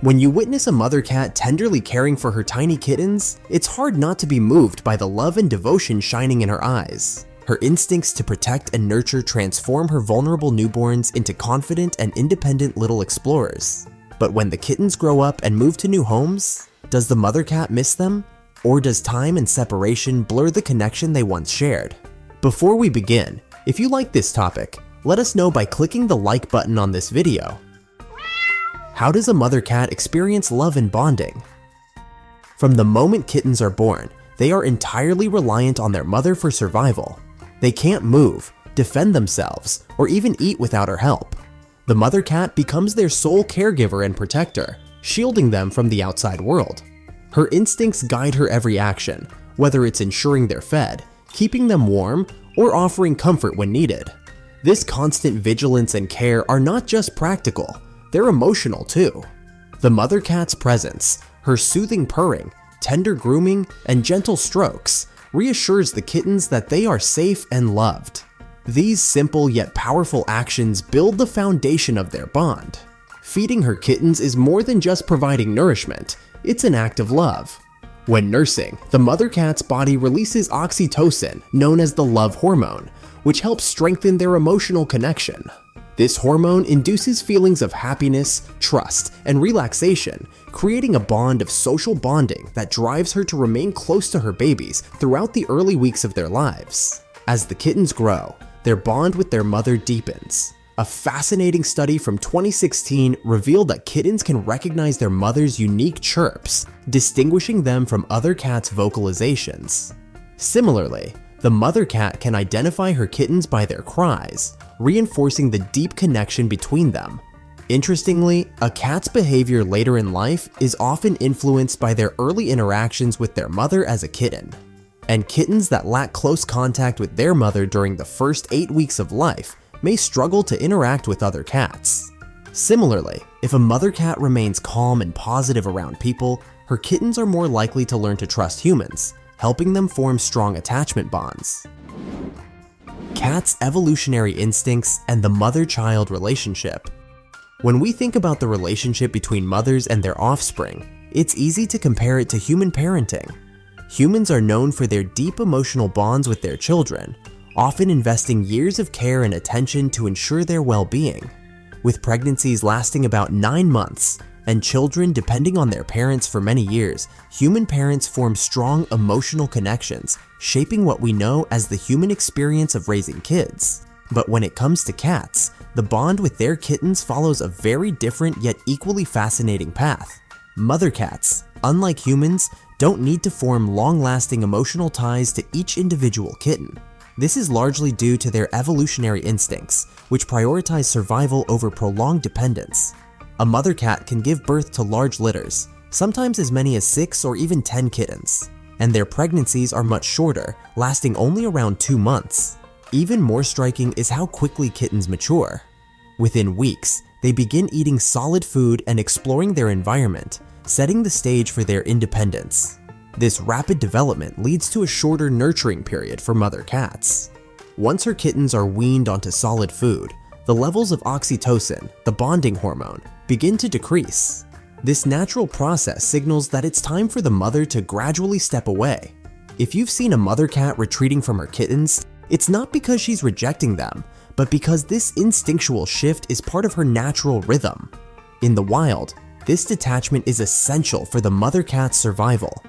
When you witness a mother cat tenderly caring for her tiny kittens, it's hard not to be moved by the love and devotion shining in her eyes. Her instincts to protect and nurture transform her vulnerable newborns into confident and independent little explorers. But when the kittens grow up and move to new homes, does the mother cat miss them? Or does time and separation blur the connection they once shared? Before we begin, if you like this topic, let us know by clicking the like button on this video. How does a mother cat experience love and bonding? From the moment kittens are born, they are entirely reliant on their mother for survival. They can't move, defend themselves, or even eat without her help. The mother cat becomes their sole caregiver and protector, shielding them from the outside world. Her instincts guide her every action, whether it's ensuring they're fed, keeping them warm, or offering comfort when needed. This constant vigilance and care are not just practical, they're emotional too. The mother cat's presence, her soothing purring, tender grooming, and gentle strokes reassures the kittens that they are safe and loved. These simple yet powerful actions build the foundation of their bond. Feeding her kittens is more than just providing nourishment, it's an act of love. When nursing, the mother cat's body releases oxytocin, known as the love hormone, which helps strengthen their emotional connection. This hormone induces feelings of happiness, trust, and relaxation, creating a bond of social bonding that drives her to remain close to her babies throughout the early weeks of their lives. As the kittens grow, their bond with their mother deepens. A fascinating study from 2016 revealed that kittens can recognize their mother's unique chirps, distinguishing them from other cats' vocalizations. Similarly, the mother cat can identify her kittens by their cries, reinforcing the deep connection between them. Interestingly, a cat's behavior later in life is often influenced by their early interactions with their mother as a kitten. And kittens that lack close contact with their mother during the first 8 weeks of life may struggle to interact with other cats. Similarly, if a mother cat remains calm and positive around people, her kittens are more likely to learn to trust humans, helping them form strong attachment bonds. Cats' evolutionary instincts and the mother-child relationship. When we think about the relationship between mothers and their offspring, it's easy to compare it to human parenting. Humans are known for their deep emotional bonds with their children, often investing years of care and attention to ensure their well-being. With pregnancies lasting about 9 months and children depending on their parents for many years, human parents form strong emotional connections, shaping what we know as the human experience of raising kids. But when it comes to cats, the bond with their kittens follows a very different yet equally fascinating path. Mother cats, unlike humans, don't need to form long-lasting emotional ties to each individual kitten. This is largely due to their evolutionary instincts, which prioritize survival over prolonged dependence. A mother cat can give birth to large litters, sometimes as many as 6 or even 10 kittens, and their pregnancies are much shorter, lasting only around 2 months. Even more striking is how quickly kittens mature. Within weeks, they begin eating solid food and exploring their environment, setting the stage for their independence. This rapid development leads to a shorter nurturing period for mother cats. Once her kittens are weaned onto solid food, the levels of oxytocin, the bonding hormone, begin to decrease. This natural process signals that it's time for the mother to gradually step away. If you've seen a mother cat retreating from her kittens, it's not because she's rejecting them, but because this instinctual shift is part of her natural rhythm. In the wild, this detachment is essential for the mother cat's survival.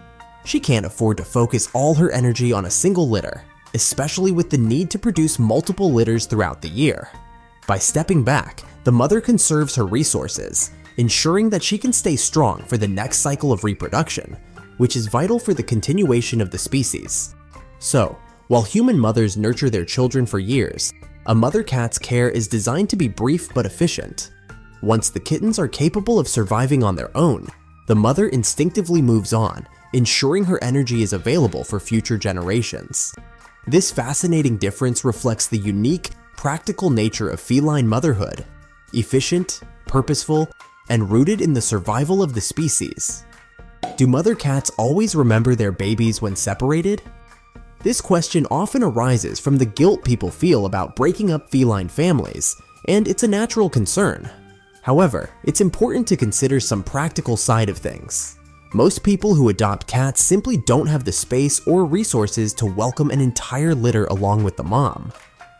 She can't afford to focus all her energy on a single litter, especially with the need to produce multiple litters throughout the year. By stepping back, the mother conserves her resources, ensuring that she can stay strong for the next cycle of reproduction, which is vital for the continuation of the species. So, while human mothers nurture their children for years, a mother cat's care is designed to be brief but efficient. Once the kittens are capable of surviving on their own, the mother instinctively moves on, ensuring her energy is available for future generations. This fascinating difference reflects the unique, practical nature of feline motherhood, efficient, purposeful, and rooted in the survival of the species. Do mother cats always remember their babies when separated? This question often arises from the guilt people feel about breaking up feline families, and it's a natural concern. However, it's important to consider some practical side of things. Most people who adopt cats simply don't have the space or resources to welcome an entire litter along with the mom.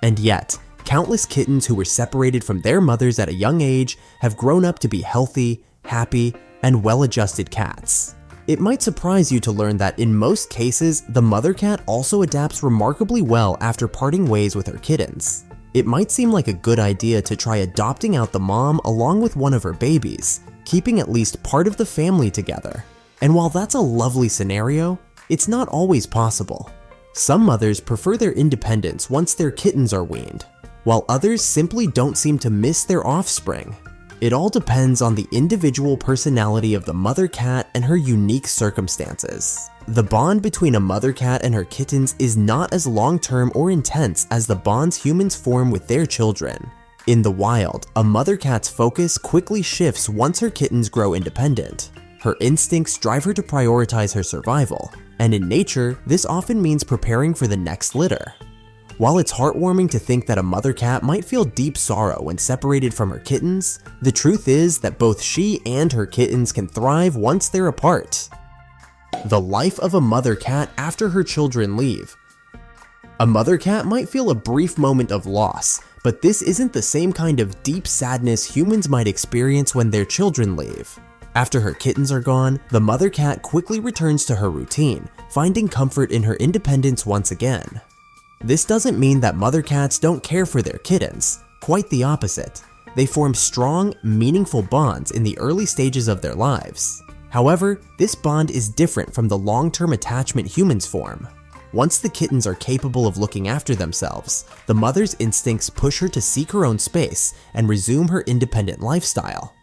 And yet, countless kittens who were separated from their mothers at a young age have grown up to be healthy, happy, and well-adjusted cats. It might surprise you to learn that in most cases, the mother cat also adapts remarkably well after parting ways with her kittens. It might seem like a good idea to try adopting out the mom along with one of her babies, keeping at least part of the family together. And while that's a lovely scenario, it's not always possible. Some mothers prefer their independence once their kittens are weaned, while others simply don't seem to miss their offspring. It all depends on the individual personality of the mother cat and her unique circumstances. The bond between a mother cat and her kittens is not as long-term or intense as the bonds humans form with their children. In the wild, a mother cat's focus quickly shifts once her kittens grow independent. Her instincts drive her to prioritize her survival, and in nature, this often means preparing for the next litter. While it's heartwarming to think that a mother cat might feel deep sorrow when separated from her kittens, the truth is that both she and her kittens can thrive once they're apart. The life of a mother cat after her children leave. A mother cat might feel a brief moment of loss, but this isn't the same kind of deep sadness humans might experience when their children leave. After her kittens are gone, the mother cat quickly returns to her routine, finding comfort in her independence once again. This doesn't mean that mother cats don't care for their kittens, quite the opposite. They form strong, meaningful bonds in the early stages of their lives. However, this bond is different from the long-term attachment humans form. Once the kittens are capable of looking after themselves, the mother's instincts push her to seek her own space and resume her independent lifestyle.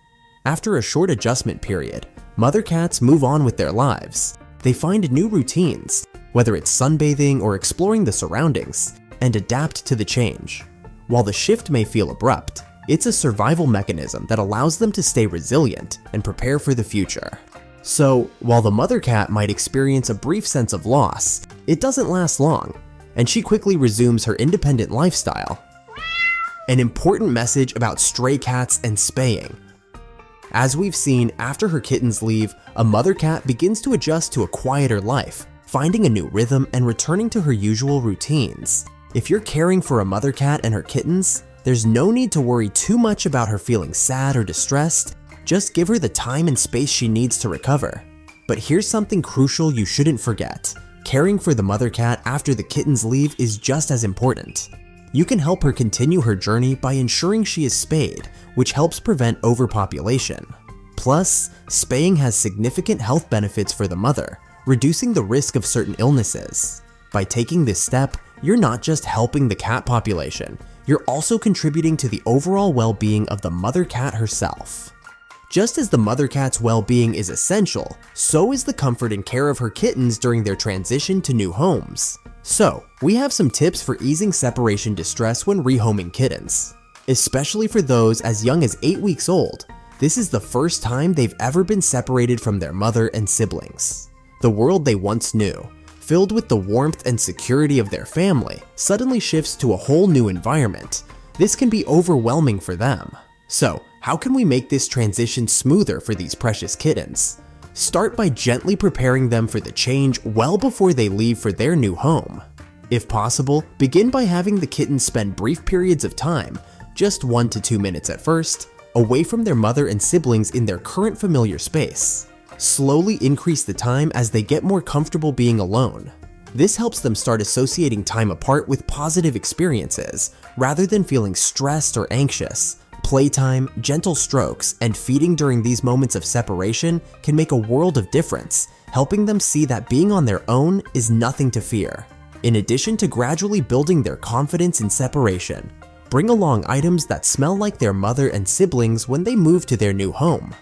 After a short adjustment period, mother cats move on with their lives. They find new routines, whether it's sunbathing or exploring the surroundings, and adapt to the change. While the shift may feel abrupt, it's a survival mechanism that allows them to stay resilient and prepare for the future. So, while the mother cat might experience a brief sense of loss, it doesn't last long, and she quickly resumes her independent lifestyle. An important message about stray cats and spaying. As we've seen, after her kittens leave, a mother cat begins to adjust to a quieter life, finding a new rhythm and returning to her usual routines. If you're caring for a mother cat and her kittens, there's no need to worry too much about her feeling sad or distressed. Just give her the time and space she needs to recover. But here's something crucial you shouldn't forget. Caring for the mother cat after the kittens leave is just as important. You can help her continue her journey by ensuring she is spayed, which helps prevent overpopulation. Plus, spaying has significant health benefits for the mother, reducing the risk of certain illnesses. By taking this step, you're not just helping the cat population, you're also contributing to the overall well-being of the mother cat herself. Just as the mother cat's well-being is essential, so is the comfort and care of her kittens during their transition to new homes. So, we have some tips for easing separation distress when rehoming kittens. Especially for those as young as 8 weeks old, this is the first time they've ever been separated from their mother and siblings. The world they once knew, filled with the warmth and security of their family, suddenly shifts to a whole new environment. This can be overwhelming for them. So, how can we make this transition smoother for these precious kittens? Start by gently preparing them for the change well before they leave for their new home. If possible, begin by having the kittens spend brief periods of time, just 1 to 2 minutes at first, away from their mother and siblings in their current familiar space. Slowly increase the time as they get more comfortable being alone. This helps them start associating time apart with positive experiences, rather than feeling stressed or anxious. Playtime, gentle strokes, and feeding during these moments of separation can make a world of difference, helping them see that being on their own is nothing to fear. In addition to gradually building their confidence in separation, bring along items that smell like their mother and siblings when they move to their new home.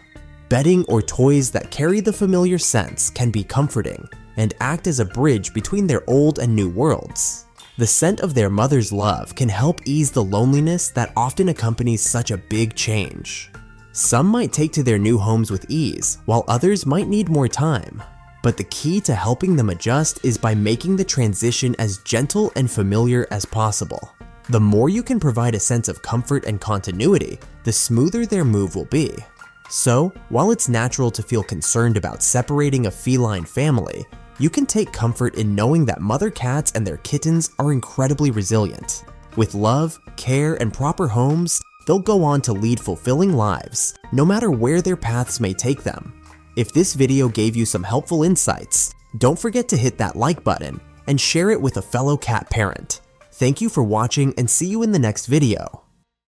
Bedding or toys that carry the familiar scents can be comforting and act as a bridge between their old and new worlds. The scent of their mother's love can help ease the loneliness that often accompanies such a big change. Some might take to their new homes with ease, while others might need more time. But the key to helping them adjust is by making the transition as gentle and familiar as possible. The more you can provide a sense of comfort and continuity, the smoother their move will be. So, while it's natural to feel concerned about separating a feline family, you can take comfort in knowing that mother cats and their kittens are incredibly resilient. With love, care, and proper homes, they'll go on to lead fulfilling lives, no matter where their paths may take them. If this video gave you some helpful insights, don't forget to hit that like button and share it with a fellow cat parent. Thank you for watching and see you in the next video.